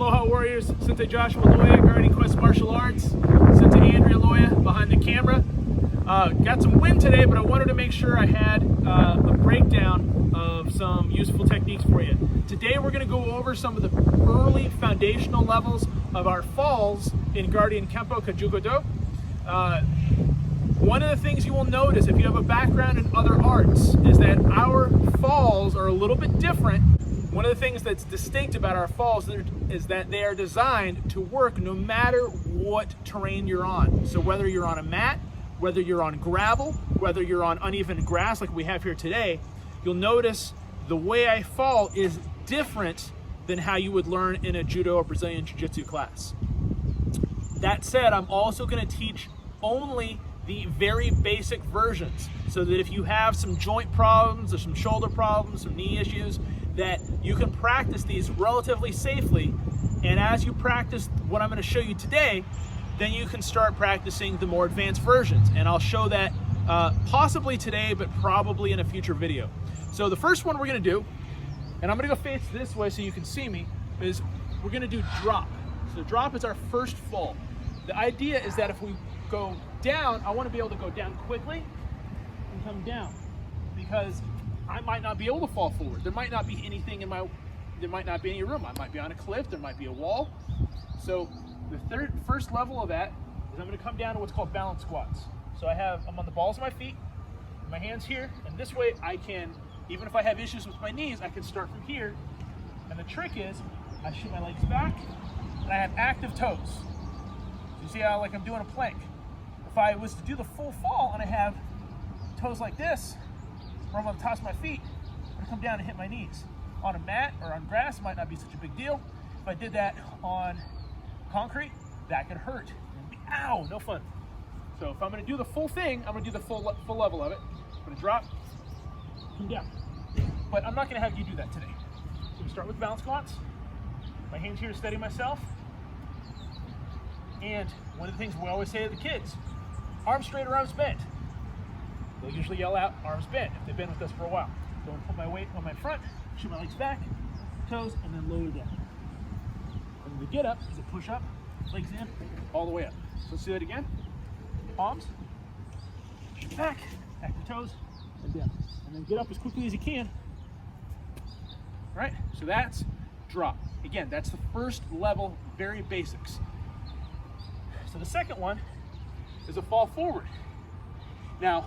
Aloha Warriors, Sensei Joshua Loya, Guardian Quest Martial Arts, Sensei Andrea Loya behind the camera. Got some wind today, but I wanted to make sure I had a breakdown of some useful techniques for you. Today we're going to go over some of the early foundational levels of our falls in Guardian Kempo Kajuko Do. One of the things you will notice if you have a background in other arts is that our falls are a little bit different. One of the things that's distinct about our falls is that they are designed to work no matter what terrain you're on. So whether you're on a mat, whether you're on gravel, whether you're on uneven grass like we have here today, you'll notice the way I fall is different than how you would learn in a judo or Brazilian jiu-jitsu class. That said, I'm also going to teach only the very basic versions so that if you have some joint problems or some shoulder problems, some knee issues, that you can practice these relatively safely. And as you practice what I'm going to show you today, then you can start practicing the more advanced versions. And I'll show that possibly today, but probably in a future video. So the first one we're going to do, and I'm going to go face this way so you can see me, is we're going to do drop. So drop is our first fall. The idea is that if we go down, I want to be able to go down quickly and come down, because I might not be able to fall forward. There might not be anything there might not be any room. I might be on a cliff, there might be a wall. So the first level of that is I'm going to come down to what's called balance squats. So I'm on the balls of my feet, my hands here, and this way I can, even if I have issues with my knees, I can start from here. And the trick is I shoot my legs back and I have active toes. So you see how like I'm doing a plank. If I was to do the full fall and I have toes like this, where I'm on the tops of my feet, I'm going to come down and hit my knees. On a mat or on grass, it might not be such a big deal. If I did that on concrete, that could hurt. Ow, no fun. So if I'm going to do the full thing, I'm going to do the full level of it. I'm going to drop, come down. But I'm not going to have you do that today. So we start with balance squats. My hands here to steady myself. And one of the things we always say to the kids, arms straight or arms bent. They'll usually yell out, arms bent, if they've been with us for a while. So I'm going to put my weight on my front, shoot my legs back, toes, and then lower down. And the get up is a push up, legs in, all the way up. So let's do that again. Palms, shoot back, active toes, and down. And then get up as quickly as you can. All right, so that's drop. Again, that's the first level, very basics. So the second one is a fall forward. Now,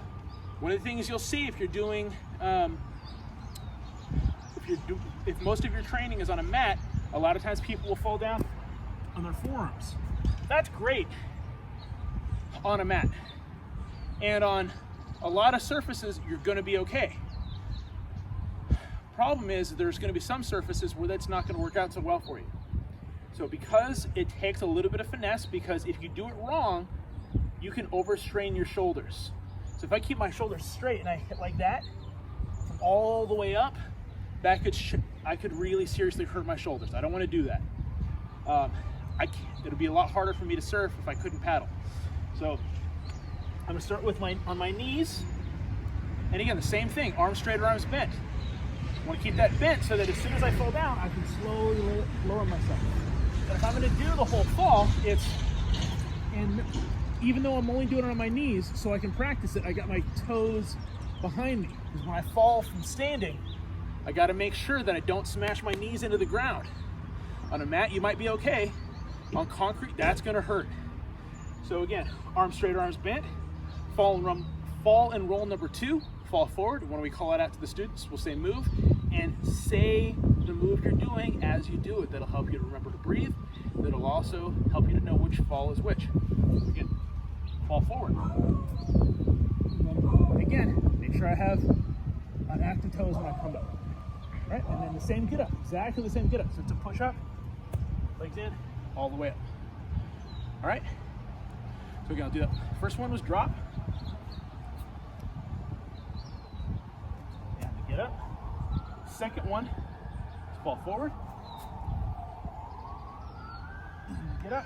one of the things you'll see if you're doing, if most of your training is on a mat, a lot of times people will fall down on their forearms. That's great on a mat. And on a lot of surfaces, you're going to be okay. Problem is, there's going to be some surfaces where that's not going to work out so well for you. So because it takes a little bit of finesse, because if you do it wrong, you can overstrain your shoulders. So if I keep my shoulders straight and I hit like that, from all the way up, I could really seriously hurt my shoulders. I don't want to do that. It'll be a lot harder for me to surf if I couldn't paddle. So I'm going to start with on my knees. And again, the same thing, arms straight or arms bent. I want to keep that bent so that as soon as I fall down, I can slowly lower myself. But if I'm going to do the whole fall, and even though I'm only doing it on my knees, so I can practice it, I got my toes behind me. Because when I fall from standing, I got to make sure that I don't smash my knees into the ground. On a mat, you might be okay. On concrete, that's going to hurt. So again, arms straight, arms bent. Fall and roll number 2. Fall forward. When we call it out to the students, we'll say move, and say the move you're doing as you do it. That'll help you to remember to breathe. That'll also help you to know which fall is which. Again, fall forward. And then again, make sure I have on active toes when I come up. Right? And then the same get up, exactly the same get up. So it's a push up, legs in, all the way up. All right? So again, I'll do that. First one was drop. And the get up. Second one is fall forward. And the get up.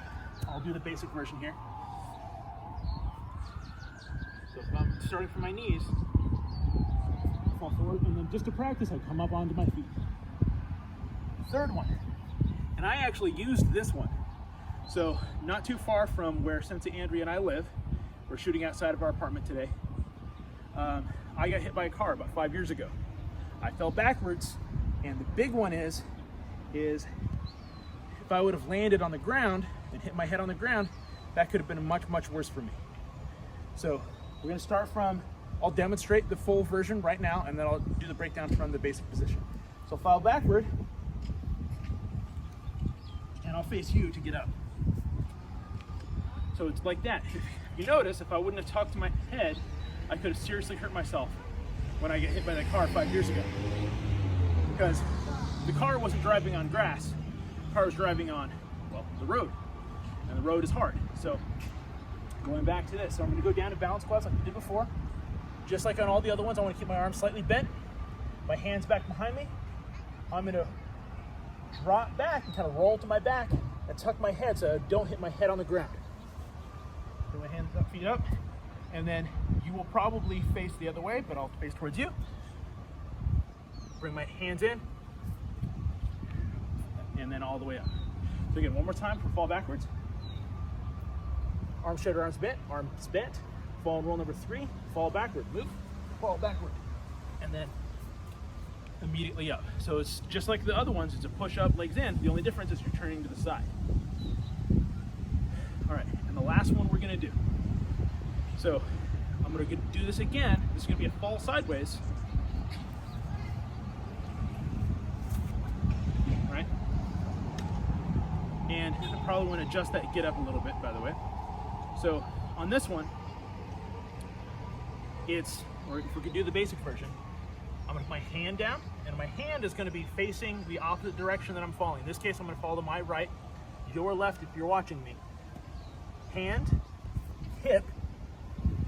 I'll do the basic version here. So if I'm starting from my knees, fall forward, and then just to practice, I come up onto my feet. Third one And I actually used this one. So not too far from where Sensei Andrea and I live, we're shooting outside of our apartment today. I got hit by a car about 5 years ago. I fell backwards, and the big one is if I would have landed on the ground and hit my head on the ground, that could have been much, much worse for me. So we're gonna start from, I'll demonstrate the full version right now, and then I'll do the breakdown from the basic position. So fall backward, and I'll face you to get up. So it's like that. If you notice, if I wouldn't have tucked my head, I could have seriously hurt myself when I get hit by that car 5 years ago. Because the car wasn't driving on grass, the car was driving on, well, the road. And the road is hard. So going back to this, so I'm gonna go down to balance squats like we did before. Just like on all the other ones, I wanna keep my arms slightly bent, my hands back behind me. I'm gonna drop back and kind of roll to my back and tuck my head so I don't hit my head on the ground. Bring my hands up, feet up, and then you will probably face the other way, but I'll face towards you. Bring my hands in, and then all the way up. So again, one more time for fall backwards. Arms straight, arms bent, Fall and roll number 3, fall backward, move, fall backward, and then immediately up. So it's just like the other ones, it's a push up, legs in. The only difference is you're turning to the side. All right, and the last one we're gonna do. So I'm gonna do this again. This is gonna be a fall sideways. All right? And I probably wanna adjust that get up a little bit, by the way. So on this one, or if we could do the basic version, I'm gonna put my hand down, and my hand is gonna be facing the opposite direction that I'm falling. In this case, I'm gonna fall to my right, your left if you're watching me. Hand, hip,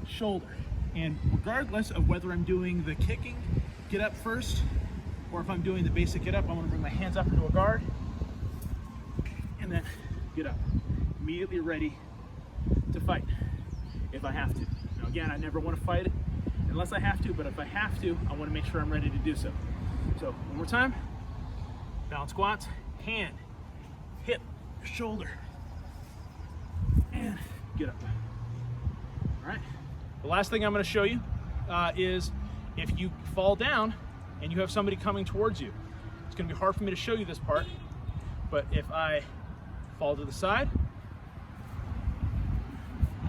shoulder. And regardless of whether I'm doing the kicking, get up first, or if I'm doing the basic get up, I'm gonna bring my hands up into a guard, and then get up. Immediately ready to fight, if I have to. Now again, I never wanna fight it unless I have to, but if I have to, I wanna make sure I'm ready to do so. So one more time, balance squats, hand, hip, shoulder, and get up. All right, the last thing I'm gonna show you is if you fall down and you have somebody coming towards you. It's gonna be hard for me to show you this part, but if I fall to the side,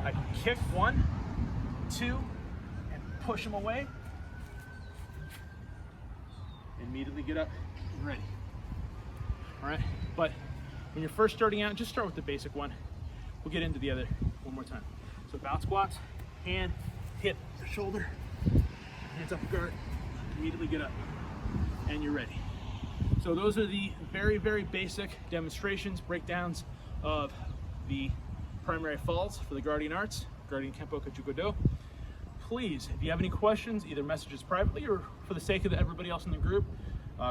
I can kick 1, 2, and push them away. Immediately get up and ready. All right, but when you're first starting out, just start with the basic one. We'll get into the other one more time. So balance squats, hand, hip, shoulder, hands up guard, immediately get up, and you're ready. So those are the very, very basic demonstrations, breakdowns of the primary falls for the Guardian Arts, Guardian Kempo Kajuko Do. Please, if you have any questions, either message us privately or for the sake of everybody else in the group,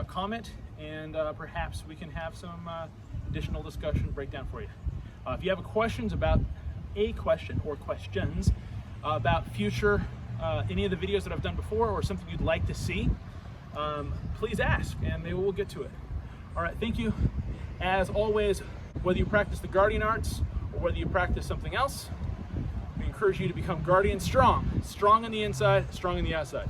comment, and perhaps we can have some additional discussion breakdown for you. If you have questions about a question or questions about future, any of the videos that I've done before or something you'd like to see, please ask and maybe we'll get to it. All right, thank you. As always, whether you practice the Guardian Arts or whether you practice something else, we encourage you to become Guardian strong. Strong on the inside, strong on the outside.